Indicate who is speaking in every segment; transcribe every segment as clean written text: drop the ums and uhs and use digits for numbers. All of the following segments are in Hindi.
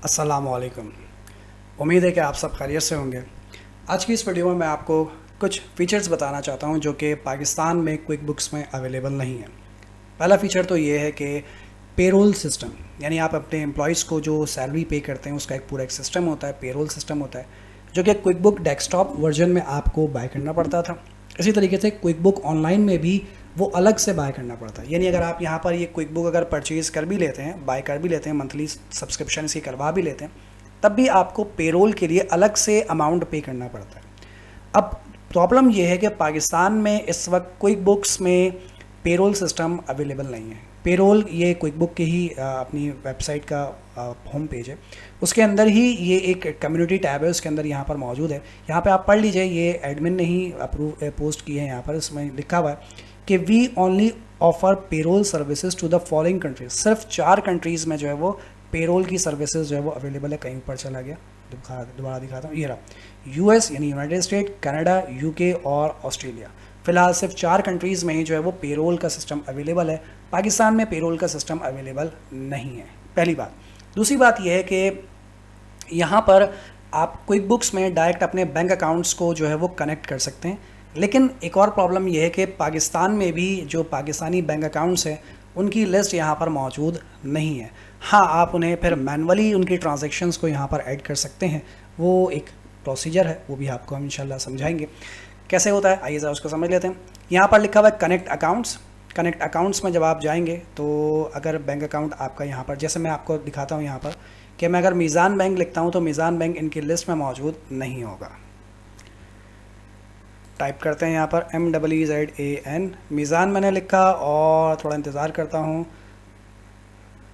Speaker 1: अस्सलामुअलैकुम। उम्मीद है कि आप सब खैरियत से होंगे। आज की इस वीडियो में मैं आपको कुछ फ़ीचर्स बताना चाहता हूं जो कि पाकिस्तान में क्विक बुक्स में अवेलेबल नहीं है। पहला फ़ीचर तो ये है कि पेरोल सिस्टम, यानी आप अपने एम्प्लॉयज़ को जो सैलरी पे करते हैं उसका एक पूरा एक सिस्टम होता है, पेरोल सिस्टम होता है, जो कि क्विक बुक डेस्कटॉप वर्जन में आपको बाय करना पड़ता था। इसी तरीके से क्विक बुक ऑनलाइन में भी वो अलग से बाय करना पड़ता है। यानी अगर आप यहाँ पर ये क्विक बुक अगर परचेज़ कर भी लेते हैं, बाय कर भी लेते हैं, मंथली सब्सक्रिप्शन इसकी करवा भी लेते हैं, तब भी आपको पेरोल के लिए अलग से अमाउंट पे करना पड़ता है। अब प्रॉब्लम यह है कि पाकिस्तान में इस वक्त क्विक बुक्स में पेरोल सिस्टम अवेलेबल नहीं है। पेरोल ये क्विक बुक के ही अपनी वेबसाइट का होम पेज है, उसके अंदर ही ये एक कम्युनिटी टैब है, उसके अंदर यहाँ पर मौजूद है। यहाँ पे आप पढ़ लीजिए, ये एडमिन ने ही अप्रूव पोस्ट की है। यहाँ पर इसमें लिखा हुआ है कि we only offer payroll services to the following countries. सिर्फ 4 कंट्रीज़ में जो है वो पेरोल की सर्विसेज जो है वो अवेलेबल है। कहीं ऊपर चला गया, दोबारा दिखाता हूँ, ये रहा, यूएस यानी यूनाइटेड स्टेट, कनाडा, यूके और ऑस्ट्रेलिया। फ़िलहाल सिर्फ 4 कंट्रीज़ में ही जो है वो पेरोल का सिस्टम अवेलेबल है। पाकिस्तान में पेरोल का सिस्टम अवेलेबल नहीं है, पहली बात। दूसरी बात यह है कि यहाँ पर आप क्विक बुक्स में डायरेक्ट अपने बैंक अकाउंट्स को जो है वो कनेक्ट कर सकते हैं। लेकिन एक और प्रॉब्लम यह है कि पाकिस्तान में भी जो पाकिस्तानी बैंक अकाउंट्स हैं उनकी लिस्ट यहाँ पर मौजूद नहीं है। हाँ, आप उन्हें फिर मैनुअली उनकी ट्रांजैक्शंस को यहाँ पर ऐड कर सकते हैं, वो एक प्रोसीजर है, वो भी आपको हम इंशाल्लाह समझाएंगे कैसे होता है। आइए ज़रा उसको समझ लेते हैं। यहाँ पर लिखा हुआ है कनेक्ट अकाउंट्स। कनेक्ट अकाउंट्स में जब आप जाएंगे तो अगर बैंक अकाउंट आपका यहाँ पर, जैसे मैं आपको दिखाता हूँ यहाँ पर कि मैं अगर मीज़ान बैंक लिखता हूँ तो मीज़ान बैंक इनकी लिस्ट में मौजूद नहीं होगा। टाइप करते हैं यहाँ पर MEEZAN, मीज़ान मैंने लिखा और थोड़ा इंतज़ार करता हूँ।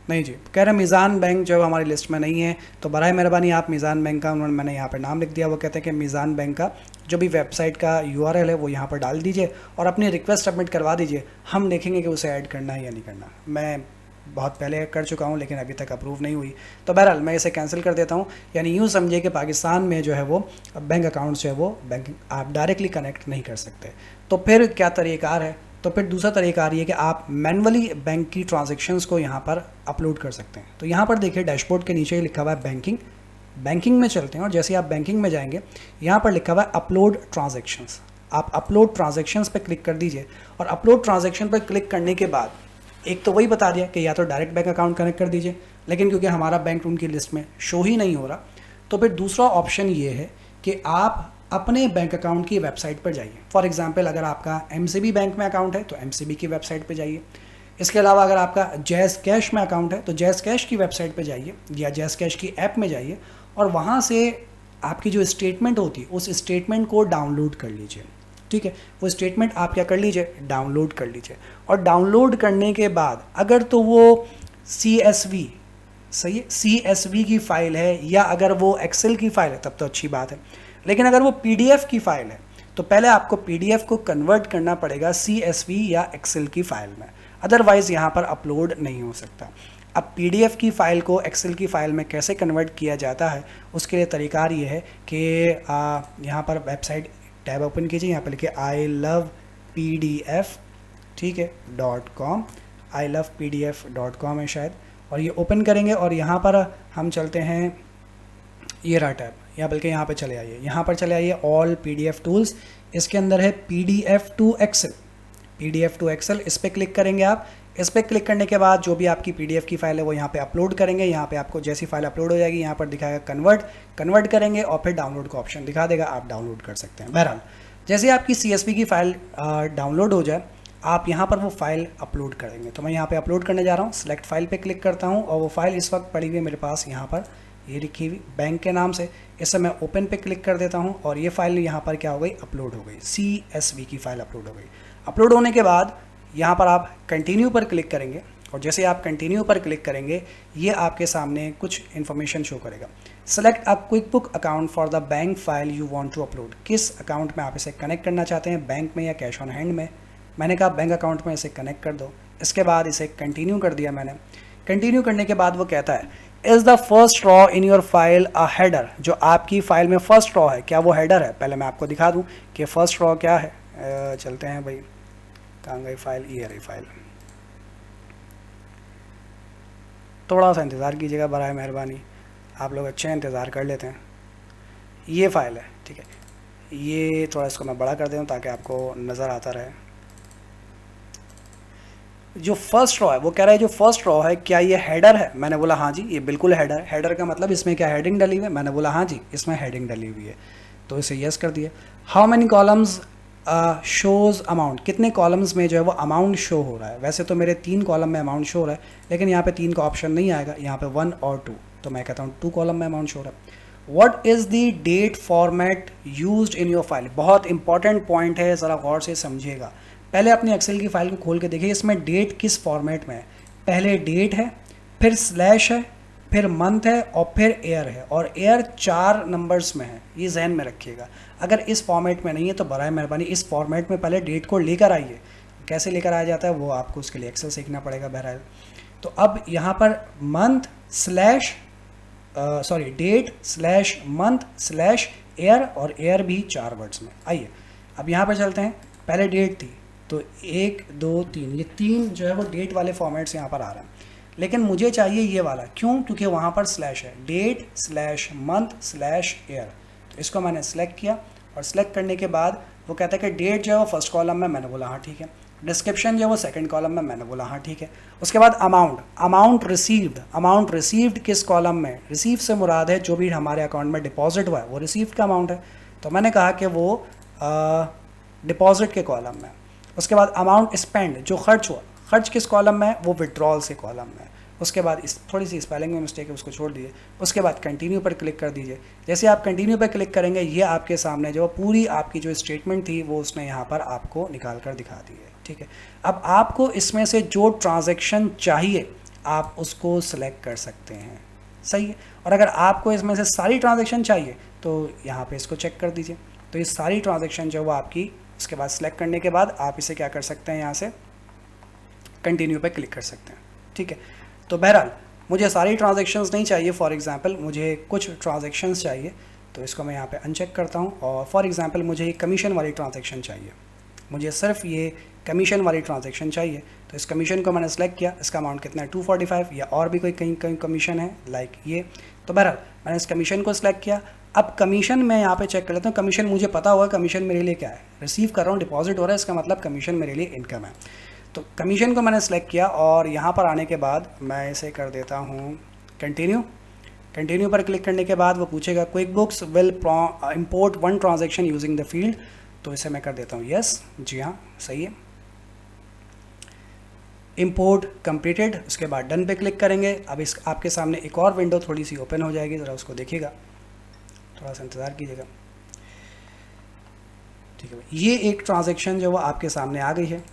Speaker 1: नहीं जी, कह रहे हैं मीज़ान बैंक जो हमारी लिस्ट में नहीं है, तो बराए मेहरबानी आप मीज़ान बैंक का, उन्होंने मैंने यहाँ पर नाम लिख दिया, वो कहते हैं कि मीज़ान बैंक का जो भी वेबसाइट का URL है वो यहाँ पर डाल दीजिए और अपनी रिक्वेस्ट सबमिट करवा दीजिए। हम देखेंगे कि उसे ऐड करना है या नहीं करना। मैं बहुत पहले कर चुका हूँ लेकिन अभी तक अप्रूव नहीं हुई, तो बहरहाल मैं इसे कैंसिल कर देता हूँ। यानी यूँ समझिए कि पाकिस्तान में जो है वो बैंक अकाउंट जो है वो बैंक आप डायरेक्टली कनेक्ट नहीं कर सकते। तो फिर क्या तरीक़ार है? तो फिर दूसरा तरीका आ रही है कि आप मैनुअली बैंक की ट्रांजैक्शंस को यहाँ पर अपलोड कर सकते हैं। तो यहाँ पर देखिए डैशबोर्ड के नीचे लिखा हुआ है बैंकिंग। बैंकिंग में चलते हैं और जैसे आप बैंकिंग में जाएंगे यहाँ पर लिखा हुआ है अपलोड ट्रांजैक्शंस। आप अपलोड ट्रांजैक्शंस पर क्लिक कर दीजिए और अपलोड ट्रांजैक्शन पर क्लिक करने के बाद एक तो वही बता दिया कि या तो डायरेक्ट बैंक अकाउंट कनेक्ट कर दीजिए, लेकिन क्योंकि हमारा बैंक उनकी लिस्ट में शो ही नहीं हो रहा, तो फिर दूसरा ऑप्शन ये है कि आप अपने बैंक अकाउंट की वेबसाइट पर जाइए। फॉर एग्जांपल अगर आपका MCB बैंक में अकाउंट है तो MCB की वेबसाइट पर जाइए। इसके अलावा अगर आपका जैज़ कैश में अकाउंट है तो जैज़ कैश की वेबसाइट पर जाइए या जैज़ कैश की ऐप में जाइए और वहाँ से आपकी जो स्टेटमेंट होती है उस स्टेटमेंट को डाउनलोड कर लीजिए। ठीक है, वो स्टेटमेंट आप क्या कर लीजिए, डाउनलोड कर लीजिए। और डाउनलोड करने के बाद अगर तो वो CSV, सही है, CSV की फ़ाइल है या अगर वो एक्सेल की फ़ाइल है तब तो अच्छी बात है। लेकिन अगर वो PDF की फ़ाइल है तो पहले आपको PDF को कन्वर्ट करना पड़ेगा CSV या एक्सेल की फ़ाइल में, अदरवाइज़ यहाँ पर अपलोड नहीं हो सकता। अब PDF की फ़ाइल को एक्सेल की फ़ाइल में कैसे कन्वर्ट किया जाता है उसके लिए तरीक़ार ये है कि यहाँ पर वेबसाइट टैब ओपन कीजिए, यहाँ पर लिखिए ilovepdf, ठीक है, .com, ilovepdf.com है शायद, और ये ओपन करेंगे और यहाँ पर हम चलते हैं, ये रहा टैब, या बल्कि यहाँ पे चले आइए, यहाँ पर चले आइए ऑल PDF टूल्स। इसके अंदर है PDF to excel, PDF to excel, इस पर क्लिक करेंगे आप। इस पर क्लिक करने के बाद जो भी आपकी PDF की फ़ाइल है वो यहाँ पे अपलोड करेंगे। यहाँ पे आपको जैसी फ़ाइल अपलोड हो जाएगी यहाँ पर दिखाएगा कन्वर्ट करेंगे और फिर डाउनलोड का ऑप्शन दिखा देगा, आप डाउनलोड कर सकते हैं। बहरहाल जैसे आपकी CSV की फ़ाइल डाउनलोड हो जाए आप यहाँ पर वो फ़ाइल अपलोड करेंगे। तो मैं यहाँ पर अपलोड करने जा रहा हूँ, सेलेक्ट फ़ाइल पर क्लिक करता हूँ और वो फ़ाइल इस वक्त पड़ी हुई है मेरे पास यहाँ पर, ये लिखी हुई बैंक के नाम से। इससे मैं ओपन पे क्लिक कर देता हूँ और ये फ़ाइल यहाँ पर क्या हो गई, अपलोड हो गई, CSV की फ़ाइल अपलोड हो गई। अपलोड होने के बाद यहाँ पर आप कंटिन्यू पर क्लिक करेंगे और जैसे आप कंटिन्यू पर क्लिक करेंगे ये आपके सामने कुछ इन्फॉर्मेशन शो करेगा। Select a QuickBooks account for the bank file you want to upload. किस अकाउंट में आप इसे कनेक्ट करना चाहते हैं, बैंक में या कैश ऑन हैंड में? मैंने कहा बैंक अकाउंट में इसे कनेक्ट कर दो। इसके बाद इसे कंटिन्यू कर दिया मैंने। कंटिन्यू करने के बाद वो कहता है is the first raw in your file a header. जो आपकी फ़ाइल में फर्स्ट रॉ है क्या वो हेडर है? पहले मैं आपको दिखा दूँ कि फर्स्ट रॉ क्या है। चलते हैं भाई, कहाँ गई फाइल, ये रही फाइल। थोड़ा सा इंतज़ार कीजिएगा बराए मेहरबानी। आप लोग अच्छे इंतज़ार कर लेते हैं। ये फ़ाइल है, ठीक है। ये थोड़ा इसको मैं बड़ा कर देता हूँ ताकि आपको नज़र आता रहे। जो फर्स्ट रॉ है वो कह रहा है जो फर्स्ट रॉ है क्या ये हेडर है? मैंने बोला हाँ जी, ये बिल्कुल हेडर है। हेडर का मतलब इसमें क्या हेडिंग डली हुई है? मैंने बोला हाँ जी, इसमें हेडिंग डली हुई है, तो इसे यस कर दिया। How many columns shows amount, कितने कॉलम्स में जो है वो अमाउंट शो हो रहा है? वैसे तो मेरे 3 कॉलम में अमाउंट शो हो रहा है, लेकिन यहाँ पे 3 का ऑप्शन नहीं आएगा, यहाँ पे 1 और 2, तो मैं कहता हूँ 2 कॉलम में अमाउंट शो हो रहा है। What is the date format used in your file? बहुत इंपॉर्टेंट पॉइंट है, ज़रा गौर से समझिएगा। पहले अपनी एक्सेल की फाइल को खोल के देखिए इसमें डेट किस फॉर्मेट में है। पहले डेट है, फिर स्लैश है, फिर मंथ है और फिर ईयर है, और ईयर 4 नंबर्स में है, ये जहन में रखिएगा। अगर इस फॉर्मेट में नहीं है तो बराए मेहरबानी इस फॉर्मेट में पहले डेट को लेकर आइए। कैसे लेकर आया जाता है वो आपको उसके लिए एक्सेल सीखना पड़ेगा बहरहाल। तो अब यहाँ पर month slash date slash month slash year, और ईयर भी 4 वर्ड्स में। आइए अब यहाँ पर चलते हैं। पहले डेट थी तो 1 2 3, ये 3 जो है वो डेट वाले फॉर्मेट्स यहाँ पर आ रहे हैं, लेकिन मुझे चाहिए ये वाला। क्यों? क्योंकि वहाँ पर स्लैश है, date slash month slash year. तो इसको मैंने सेलेक्ट किया, और सेलेक्ट करने के बाद वो कहता है कि डेट जो है वो फर्स्ट कॉलम में, मैंने बोला हाँ ठीक है। डिस्क्रिप्शन जो है वो सेकंड कॉलम में, मैंने बोला हाँ ठीक है। उसके बाद अमाउंट रिसीव्ड किस कॉलम में? रिसीव से मुराद है जो भी हमारे अकाउंट में डिपॉजिट हुआ है वो रिसीव्ड का अमाउंट है, तो मैंने कहा कि वो डिपॉजिट के कॉलम में। उसके बाद अमाउंट स्पेंड, जो खर्च हुआ, खर्च किस कॉलम में? वो विड्रॉल से कॉलम में। उसके बाद इस थोड़ी सी स्पेलिंग में मिस्टेक है, उसको छोड़ दीजिए। उसके बाद कंटिन्यू पर क्लिक कर दीजिए। जैसे आप कंटिन्यू पर क्लिक करेंगे ये आपके सामने जो पूरी आपकी जो स्टेटमेंट थी वो उसने यहाँ पर आपको निकाल कर दिखा दी है, ठीक है। अब आपको इसमें से जो ट्रांजैक्शन चाहिए आप उसको सिलेक्ट कर सकते हैं, सही है। और अगर आपको इसमें से सारी ट्रांजैक्शन चाहिए तो यहाँ पे इसको चेक कर दीजिए। तो ये सारी ट्रांजैक्शन जो वो आपकी, उसके बाद सिलेक्ट करने के बाद आप इसे क्या कर सकते हैं, यहाँ से कंटिन्यू पे क्लिक कर सकते हैं, ठीक है। तो बहरहाल मुझे सारी ट्रांजैक्शंस नहीं चाहिए, फॉर एग्जांपल मुझे कुछ ट्रांजैक्शंस चाहिए, तो इसको मैं यहाँ पे अनचेक करता हूँ। और फॉर एग्जांपल मुझे ये कमीशन वाली ट्रांजैक्शन चाहिए, मुझे सिर्फ ये कमीशन वाली ट्रांजैक्शन चाहिए, तो इस कमीशन को मैंने सेलेक्ट किया। इसका अमाउंट कितना है? 245, या और भी कोई कहीं कमीशन है लाइक ये। तो बहरहाल मैंने इस कमीशन को सिलेक्ट किया। अब कमीशन मैं यहाँ पे चेक कर लेता हूँ। कमीशन मुझे पता होगा कमीशन मेरे लिए क्या है, रिसीव कर रहा हूँ, डिपॉजिट हो रहा है, इसका मतलब कमीशन मेरे लिए इनकम है। तो कमीशन को मैंने सेलेक्ट किया, और यहाँ पर आने के बाद मैं इसे कर देता हूँ कंटिन्यू पर क्लिक करने के बाद वो पूछेगा quick books will import 1 transaction using the field, तो इसे मैं कर देता हूँ यस, जी हाँ सही है। इंपोर्ट कंप्लीटेड, उसके बाद डन पे क्लिक करेंगे। अब इस आपके सामने एक और विंडो थोड़ी सी ओपन हो जाएगी, ज़रा उसको देखिएगा, थोड़ा सा इंतज़ार कीजिएगा, ठीक है। ये एक ट्रांजैक्शन जो वो आपके सामने आ गई है,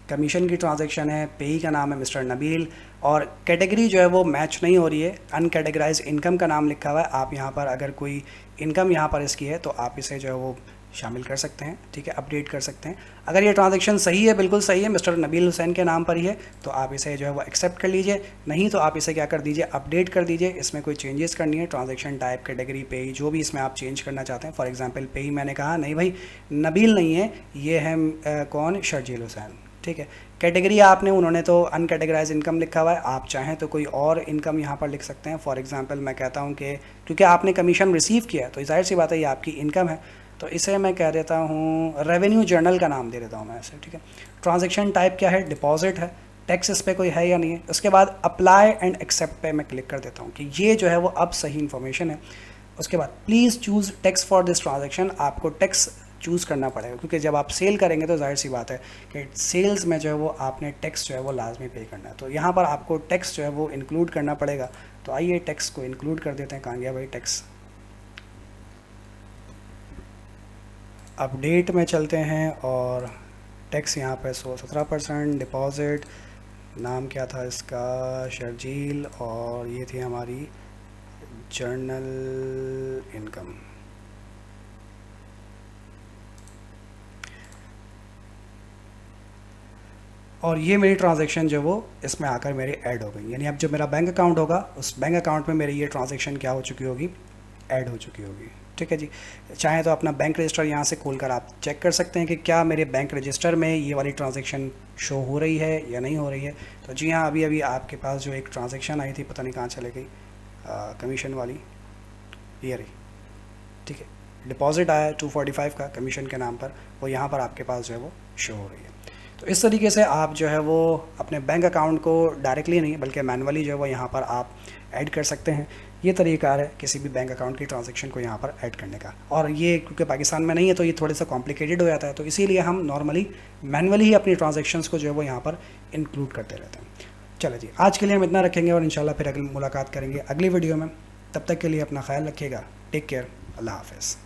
Speaker 1: कमीशन की ट्रांजैक्शन है, पेई का नाम है मिस्टर नबील, और कैटेगरी जो है वो मैच नहीं हो रही है, अनकैटेगराइज इनकम का नाम लिखा हुआ है। आप यहाँ पर अगर कोई इनकम यहाँ पर इसकी है तो आप इसे जो है वो शामिल कर सकते हैं, ठीक है, अपडेट कर सकते हैं। अगर ये ट्रांजैक्शन सही है, बिल्कुल सही है, मिस्टर नबील हुसैन के नाम पर ही है, तो आप इसे जो है वो एक्सेप्ट कर लीजिए। नहीं तो आप इसे क्या कर दीजिए, अपडेट कर दीजिए। इसमें कोई चेंजेस करनी है, ट्रांजैक्शन टाइप, कैटेगरी, पेई, जो भी इसमें आप चेंज करना चाहते हैं। फॉर एग्जांपल पेई मैंने कहा नहीं भाई नबील नहीं है, ये है कौन, शर्जील हुसैन, ठीक है। कैटेगरी आपने, उन्होंने तो अनकैटेगराइज इनकम लिखा हुआ है, आप चाहें तो कोई और इनकम यहाँ पर लिख सकते हैं। फॉर एग्जांपल मैं कहता हूँ कि क्योंकि आपने कमीशन रिसीव किया तो जाहिर सी बात है ये आपकी इनकम है, तो इसे मैं कह देता हूँ रेवेन्यू जर्नल का नाम दे देता हूँ मैं इसे, ठीक है। ट्रांजैक्शन टाइप क्या है, डिपॉजिट है, टैक्स इस पर कोई है या नहीं है। उसके बाद अप्लाई एंड एक्सेप्ट पे मैं क्लिक कर देता हूँ कि ये जो है वो अब सही इन्फॉर्मेशन है। उसके बाद please choose tax for this transaction, आपको टैक्स चूज़ करना पड़ेगा, क्योंकि जब आप सेल करेंगे तो जाहिर सी बात है कि सेल्स में जो है वो आपने टैक्स जो है वो लाजमी पे करना है, तो यहाँ पर आपको टैक्स जो है वो इंक्लूड करना पड़ेगा। तो आइए टैक्स को इंक्लूड कर देते हैं, कहाँ गया भाई टैक्स। अपडेट में चलते हैं और टैक्स यहाँ पे 17%, डिपॉजिट, नाम क्या था इसका, शर्जील, और ये थी हमारी जर्नल इनकम। और ये मेरी ट्रांजैक्शन जो वो इसमें आकर मेरी ऐड हो गई, यानी अब जो मेरा बैंक अकाउंट होगा उस बैंक अकाउंट में मेरी ये ट्रांजैक्शन क्या हो चुकी होगी, ऐड हो चुकी होगी, ठीक है जी। चाहे तो अपना बैंक रजिस्टर यहाँ से खोलकर आप चेक कर सकते हैं कि क्या मेरे बैंक रजिस्टर में ये वाली ट्रांजैक्शन शो हो रही है या नहीं हो रही है। तो जी हाँ, अभी अभी आपके पास जो एक ट्रांजैक्शन आई थी, पता नहीं कहाँ चले गई, कमीशन वाली, ये रही, ठीक है। डिपॉजिट आया 245 का कमीशन के नाम पर, वो यहाँ पर आपके पास जो है वो शो हो रही है। तो इस तरीके से आप जो है वो अपने बैंक अकाउंट को डायरेक्टली नहीं बल्कि मैनुअली जो है वो यहाँ पर आप ऐड कर सकते हैं। ये तरीक़ाकार है किसी भी बैंक अकाउंट की ट्रांजैक्शन को यहाँ पर ऐड करने का। और ये क्योंकि पाकिस्तान में नहीं है तो ये थोड़ा सा कॉम्प्लिकेटेड हो जाता है, तो इसीलिए हम नॉर्मली मैनुअली ही अपनी ट्रांजैक्शंस को जो है वो यहाँ पर इंक्लूड करते रहते हैं। चलो जी, आज के लिए हम इतना रखेंगे और इंशाल्लाह फिर अगली मुलाकात करेंगे अगली वीडियो में। तब तक के लिए अपना ख्याल रखिएगा। Take care. अल्लाह हाफ़िज़।